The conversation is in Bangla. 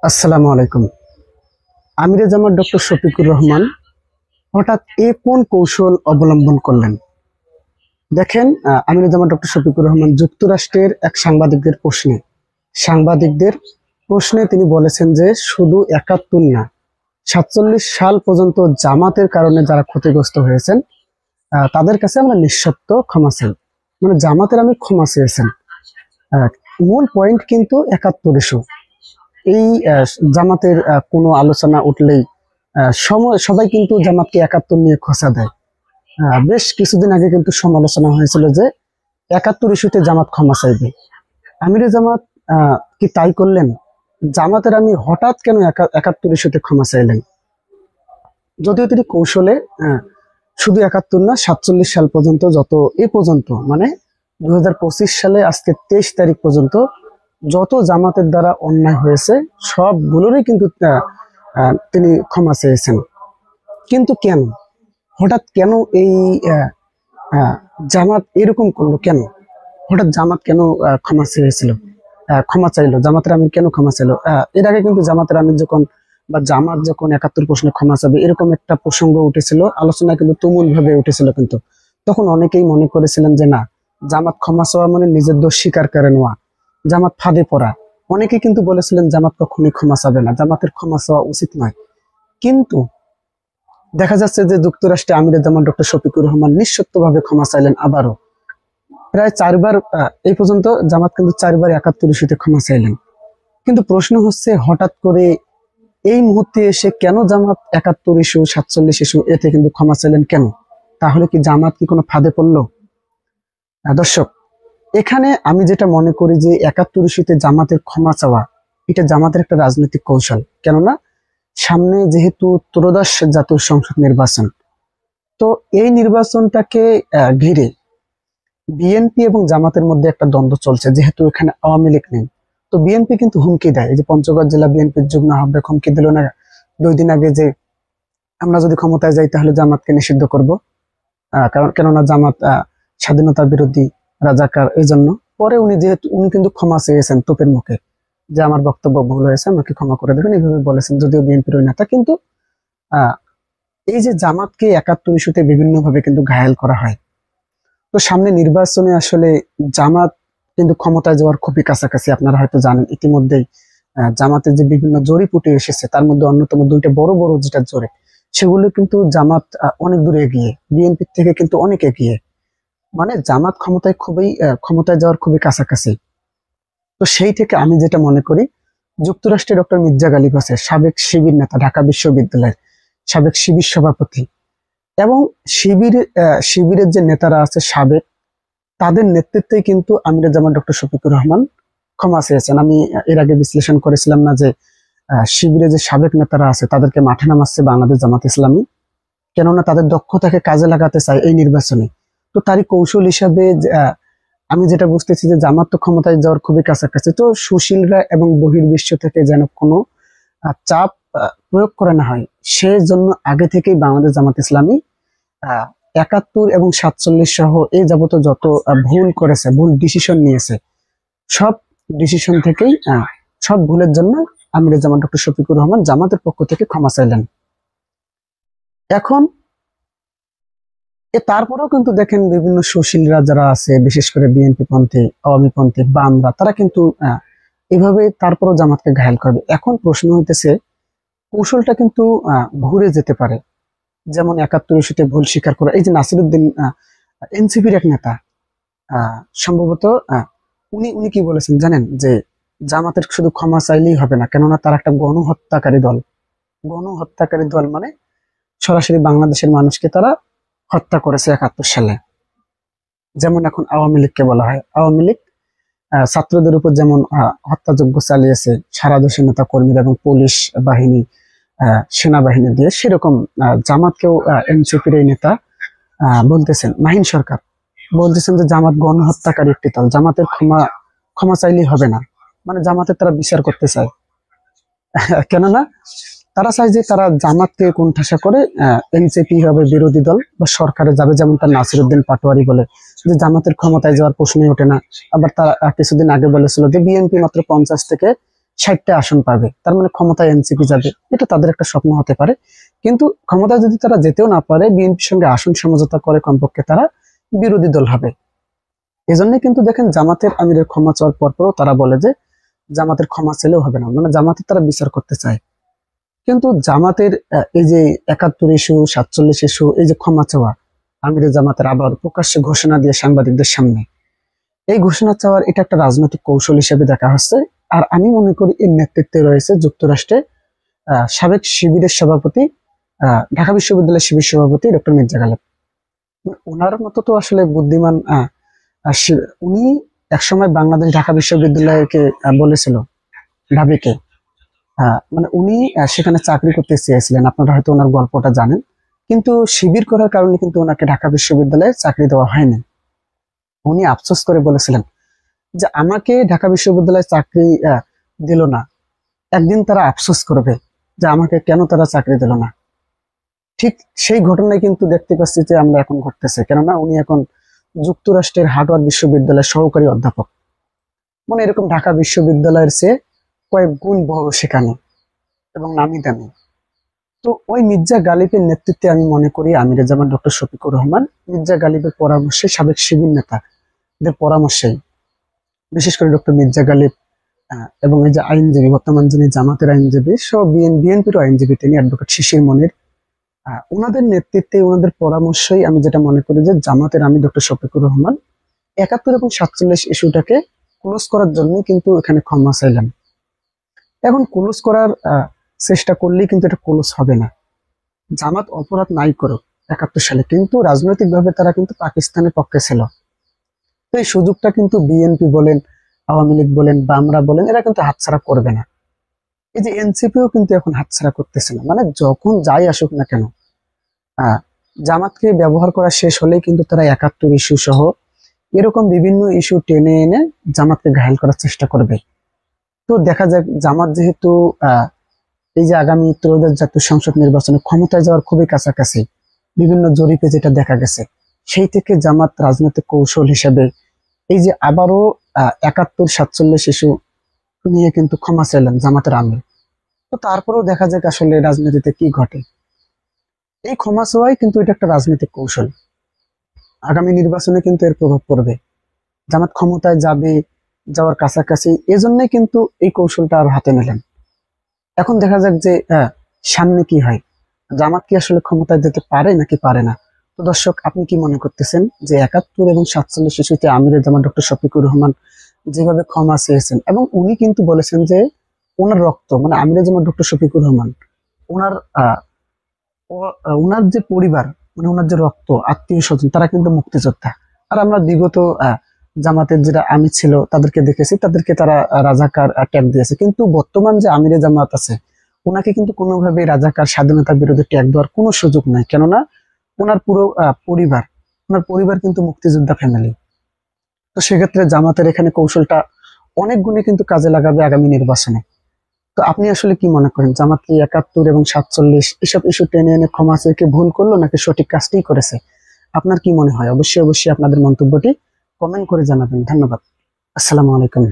আসসালামু আলাইকুম। আমিরে জামাত ডক্টর শফিকুর রহমান হঠাৎ কোন কৌশল অবলম্বন করলেন? দেখেন, আমিরে জামাত ডক্টর শফিকুর রহমান যুক্তরাষ্ট্রের এক সাংবাদিকদের প্রশ্নে তিনি বলেছেন যে শুধু ৭১ না, ৪৭ সাল পর্যন্ত জামাতের কারণে যারা ক্ষতিগ্রস্ত হয়েছেন তাদের কাছে আমরা নিঃশর্ত ক্ষমা চাই। মানে জামাতের আমি ক্ষমা চেয়েছেন। আহ, মূল পয়েন্ট কিন্তু ৭১ ইস্যু। এই জামাতের কোনো আলোচনা উঠলেই সবাই কিন্তু জামাতকে ৭১ নিয়ে খোঁচা দেয়। বেশ কিছুদিন আগে কিন্তু সমালোচনা হয়েছিল যে ৭১ ইস্যুতে জামাত ক্ষমা চাইবে। আমিরে জামাত কি তাই করলেন? জামাতের আমি হঠাৎ কেন ৭১ ইস্যুতে ক্ষমা চাইলেন? যদিও তিনি কৌশলে শুধু ৭১ না, ৪৭ সাল পর্যন্ত পর্যন্ত মানে ২০২৫ সালে আজকে ২৩ তারিখ পর্যন্ত যত জামাতের দ্বারা অন্যায় হয়েছে সবগুলোরই কিন্তু তিনি ক্ষমা চেয়েছেন। কিন্তু কেন হঠাৎ কেন এই আহ, আহ, জামাত এরকম করলো? কেন হঠাৎ জামাত কেন ক্ষমা চাইলো? জামাতের আমির কেন ক্ষমা চাইলো? এর আগে কিন্তু জামাতের আমির যখন বা জামাত যখন ৭১ প্রশ্নে ক্ষমা চাবে এরকম একটা প্রসঙ্গ উঠেছিল, আলোচনা কিন্তু তুমুল ভাবে উঠেছিল। কিন্তু তখন অনেকেই মনে করেছিলেন যে না, জামাত ক্ষমা চাওয়া মানে নিজের দোষ স্বীকার করে নেওয়া, জামাত ফাঁদে পড়া। অনেকে কিন্তু বলেছিলেন জামাত কখনোই ক্ষমা চাবে না, জামাতের ক্ষমা চাওয়া উচিত নয়। কিন্তু দেখা যাচ্ছে যে যুক্তরাষ্ট্রে আমিরে জামাত ডক্টর শফিকুর রহমান নিঃশর্তভাবে ক্ষমা চাইলেন আবারও। প্রায় ৪ বার এই পর্যন্ত জামাত কিন্তু ৪ বার ৭১ ইস্যুতে ক্ষমা চাইলেন। কিন্তু প্রশ্ন হচ্ছে, হঠাৎ করে এই মুহূর্তে এসে কেন জামাত ৭১ ইস্যু, ৪৭ ইস্যু এতে কিন্তু ক্ষমা চাইলেন কেন? তাহলে কি জামাত কি কোনো ফাঁদে পড়লো? দর্শক, এখানে আমি যেটা মনে করি যে ৭১ ইস্যুতে জামাতের ক্ষমা চাওয়া এটা জামাতের একটা রাজনৈতিক কৌশল। কেননা সামনে যেহেতু ত্রয়োদশ জাতীয় সংসদ নির্বাচন, তো এই নির্বাচনটাকে ঘিরে বিএনপি এবং জামাতের মধ্যে একটা দ্বন্দ্ব চলছে। যেহেতু এখানে আওয়ামী লীগ নেই, তো বিএনপি কিন্তু হুমকি দেয়। এই যে পঞ্চগড় জেলা বিএনপির যুগ্ম আহ্বায়ক হুমকি দিল না 2 দিন আগে যে আমরা যদি ক্ষমতায় যাই তাহলে জামাতকে নিষিদ্ধ করব। কেননা জামাত স্বাধীনতা বিরোধী, রাজাকার। এই জন্য পরে উনি কিন্তু ক্ষমা চেয়েছেন তোপের মুখে যে আমার বক্তব্য ভুল হয়েছে, আমাকে ক্ষমা করে দেবেন, এইভাবে বলেছেন, যদিও বিএনপির ওই নেতা। কিন্তু আহ এই যে জামাতকে ৭১ ইস্যুতে বিভিন্ন ভাবে কিন্তু ঘায়েল করা হয়, তো সামনে নির্বাচনে আসলে জামাত কিন্তু ক্ষমতায় যাওয়ার খুবই কাছাকাছি। আপনারা হয়তো জানেন ইতিমধ্যেই জামাতের যে বিভিন্ন জরিপ উঠে এসেছে তার মধ্যে অন্যতম 2টা বড় বড় যেটা জরিপ, সেগুলো কিন্তু জামাত অনেক দূরে এগিয়ে, বিএনপির থেকে কিন্তু অনেক এগিয়ে। মানে জামাত ক্ষমতায় যাওয়ার খুবই কাছাকাছি। তো সেই থেকে আমি যেটা মনে করি, যুক্তরাষ্ট্রের ডক্টর মির্জা গালিব আছে, সাবেক শিবির নেতা, ঢাকা বিশ্ববিদ্যালয়ের সাবেক শিবির সভাপতি, এবং শিবিরের যে নেতারা আছে সাবেক, তাদের নেতৃত্বেই কিন্তু আমিরে জামাত ডক্টর শফিকুর রহমান ক্ষমা চেয়েছেন। আমি এর আগে বিশ্লেষণ করেছিলাম না যে শিবিরে যে সাবেক নেতারা আছে তাদেরকে মাঠে নামাচ্ছে বাংলাদেশ জামাত ইসলামী, কেননা তাদের দক্ষতাকে কাজে লাগাতে চায় এই নির্বাচনে। তো তারই কৌশল হিসাবে আমি যেটা বুঝতেছি যে জামাত তো ক্ষমতায় যাওয়ার খুবই কাছাকাছি, তো সুশীলরা এবং বহির্বিশ্ব থেকে যেন কোনো চাপ প্রয়োগ করে না হয়, সেজন্য আগে থেকেই বাংলাদেশ জামাত ইসলামী ৭১ এবং ৪৭ সহ এই যাবত যত ভুল করেছে, ভুল ডিসিশন নিয়েছে, সব ডিসিশন থেকেই সব ভুলের জন্য আমিরে জামাত ডক্টর শফিকুর রহমান জামাতের পক্ষ থেকে ক্ষমা চাইলেন। এখন তারপরেও কিন্তু দেখেন বিভিন্ন সুশীলরা যারা আছে, বিশেষ করে বিএনপি পন্থী, আওয়ামী পন্থী, বামরা, তারা কিন্তু এভাবে তারপরও জামাতকে ঘায়েল করবে। এখন প্রশ্ন হইতেছে, কৌশলটা কিন্তু ঘুরে যেতে পারে। যেমন ৭১ ইস্যুতে ভুল স্বীকার করা, এই যে নাসিরুদ্দিন এনসিপির এক নেতা, সম্ভবত উনি উনি কি বলেছেন জানেন? যে জামাতের শুধু ক্ষমা চাইলেই হবে না, কেননা তার একটা গণহত্যাকারী দল। গণহত্যাকারী দল মানে সরাসরি বাংলাদেশের মানুষকে তারা হত্যা করেছে ৭১ সালে। যেমন এখন আওয়ামী লীগকে বলা হয়, আওয়ামী লীগ ছাত্রদের উপর যেমন হত্যাযজ্ঞ চালিয়েছে সারা দেশের নেতা কর্মীরা এবং পুলিশ বাহিনী, সেনাবাহিনী দিয়ে, সেরকম জামাতকেও এনসিপির এই নেতা বলতেছেন, মাহিন সরকার বলতেছেন যে জামাত গণহত্যাকারী একটি দল, জামাতের ক্ষমা চাইলেই হবে না। মানে জামাতের তারা বিচার করতে চায়। কেননা তারা চায় যে তারা জামাতকে কোণঠাসা করে এনসিপি হবে বিরোধী দল বা সরকারে যাবে, যেমন তার নাসিরুদ্দিন পাটোয়ারি বলে যে জামাতের ক্ষমতায় যাওয়ার প্রশ্নই ওঠে না। আবার তারা কিছুদিন আগে বলেছিল যে বিএনপি মাত্র 50 থেকে 60টা আসন পাবে, তার মানে ক্ষমতায় এনসিপি যাবে, এটা তাদের একটা স্বপ্ন হতে পারে। কিন্তু ক্ষমতায় যদি তারা যেতেও না পারে, বিএনপির সঙ্গে আসন সমঝোতা করে কমপক্ষে তারা বিরোধী দল হবে। এজন্য কিন্তু দেখেন জামাতের আমিরের ক্ষমা চাওয়ার পরপরও তারা বলে যে জামাতের ক্ষমা চাইলেও হবে না, মানে জামাতের তারা বিচার করতে চায়। কিন্তু জামাতের এই যে 71 ইস্যু, 47 ইস্যু, এই যে ক্ষমা চাওয়া, আমিরে জামাতের আবার প্রকাশ্যে ঘোষণা দিয়ে সাংবাদিকদের সামনে এই ঘোষণা চাওয়ার, এটা একটা রাজনৈতিক কৌশল হিসেবে দেখা হচ্ছে। আর আমি মনে করি এর নেতৃত্বে রয়েছে যুক্তরাষ্ট্রে সাবেক শিবিরের সভাপতি, ঢাকা বিশ্ববিদ্যালয়ের শিবির সভাপতি ডক্টর মির্জা গালেব। ওনার মতো তো আসলে বুদ্ধিমান উনি একসময় বাংলাদেশ ঢাকা বিশ্ববিদ্যালয়কে বলেছিল, ঢাবিকে, মানে উনি সেখানে চাকরি করতে চেয়েছিলেন, আপনারা হয়তো ওনার গল্পটা জানেন। কিন্তু শিবির করার কারণে কিন্তু ওনাকে ঢাকা বিশ্ববিদ্যালয়ে চাকরি দেওয়া হয়নি। উনি আফসোস করে বলেছিলেন যে আমাকে ঢাকা বিশ্ববিদ্যালয়ে চাকরি দিল না, একদিন তারা আফসোস করবে যে আমাকে কেন তারা চাকরি দিল না। ঠিক সেই ঘটনায় কিন্তু দেখতে পাচ্ছি যে আমরা এখন ঘটতেছে, কেননা উনি এখন যুক্তরাষ্ট্রের হার্ভার্ড বিশ্ববিদ্যালয়ের সহকারী অধ্যাপক, মানে এরকম ঢাকা বিশ্ববিদ্যালয়ের চেয়ে কয়েক গুণ বড় সেখানে এবং নামি দামি। তো ওই মির্জা গালিবের নেতৃত্বে আমি মনে করি আমিরে জামান ডক্টর শফিকুর রহমান মির্জা গালিবের পরামর্শে, সাবেক শিবির নেতাদের পরামর্শেই, বিশেষ করে ডক্টর মির্জা গালিব এবং এই যে আইনজীবী, বর্তমান যিনি জামাতের আইনজীবী সব বিএনপির আইনজীবী, তিনি অ্যাডভোকেট শিশির মনির, ওনাদের নেতৃত্বে, ওনাদের পরামর্শই আমি যেটা মনে করি যে জামাতের আমি ডক্টর শফিকুর রহমান 71 এবং 47 ইস্যুটাকে ক্লোজ করার জন্য কিন্তু এখানে ক্ষমা চাইলাম। এখন ক্লোজ করার চেষ্টা করলেই কিন্তু এটা ক্লোজ হবে না। জামাত অপরাধ নাই করুক 71 সালে, কিন্তু রাজনৈতিকভাবে তারা কিন্তু পাকিস্তানের পক্ষে ছিল। তো এই সুযোগটা কিন্তু বিএনপি বলেন, আওয়ামী লীগ বলেন, বামরা বলেন, এরা কিন্তু হাতছাড়া করবে না। এই যে এনসিপিও কিন্তু এখন হাতছাড়া করতেছে না, মানে যখন যাই আসুক না কেন জামাতকে ব্যবহার করা শেষ হলেই কিন্তু তারা 71 ইস্যু সহ এরকম বিভিন্ন ইস্যু টেনে এনে জামাতকে ঘায়েল করার চেষ্টা করবে। তো দেখা যাক, জামাত যেহেতু এই যে আগামী ত্রয়োদশ জাতীয় সংসদ নির্বাচনে ক্ষমতায় যাওয়ার খুবই কাছাকাছি, বিভিন্ন জরিপে যেটা দেখা গেছে, সেই থেকে জামাত রাজনৈতিক কৌশল হিসেবে এই যে আবারও 71, 47 ইস্যু নিয়ে কিন্তু ক্ষমা চাইলেন জামাতের আমির। তো তারপরেও দেখা যাক আসলে রাজনীতিতে কি ঘটে। এই ক্ষমা চাওয়াই কিন্তু এটা একটা রাজনৈতিক কৌশল, আগামী নির্বাচনে কিন্তু এর প্রভাব পড়বে। জামাত ক্ষমতায় যাবে, যাওয়ার কাছাকাছি, এজন্যই কিন্তু এই কৌশলটা আর হাতে নিলেন। এখন দেখা যাক যে সামনে কি হয়, জামাত কি আসলে ক্ষমতায় যেতে পারে নাকি পারে না। তো দর্শক, আপনি কি মনে করতেছেন যে 71 এবং 47 ইস্যুতে আমিরে জামান ডক্টর শফিকুর রহমান যেভাবে ক্ষমা চেয়েছেন, এবং উনি কিন্তু বলেছেন যে ওনার রক্ত, মানে আমিরে জামান ডক্টর শফিকুর রহমান, ওনার ওনার যে পরিবার, মানে ওনার যে রক্ত আত্মীয় স্বজন, তারা কিন্তু মুক্তিযোদ্ধা। আর আমরা বিগত জামাতের যেটা আমির ছিল তাদেরকে দেখেছি, তাদেরকে তারা রাজাকার ট্যাগ দিয়েছে। কিন্তু বর্তমান যে আমিরে জামাত আছে, ওনাকে কিন্তু কোনোভাবে রাজাকার স্বাধীনতা বিরোধী ট্যাগ দেওয়ার কোনো সুযোগ নাই, কেননা ওনার পুরো পরিবার, ওনার পরিবার কিন্তু মুক্তিযোদ্ধা ফ্যামিলি। তো সেক্ষেত্রে জামাতের এখানে কৌশলটা অনেক গুণে কিন্তু কাজে লাগাবে আগামী নির্বাচনে। তো আপনি আসলে কি মনে করেন, জামাত কি 71 এবং 47 এসব ইস্যু টেনে এনে ক্ষমা চেয়ে কি ভুল করলো নাকি সঠিক কাজটাই করেছে? আপনার কি মনে হয়? অবশ্যই অবশ্যই আপনাদের মন্তব্যটি কমেন্ট করে জানাবেন। ধন্যবাদ। আসসালামু আলাইকুম।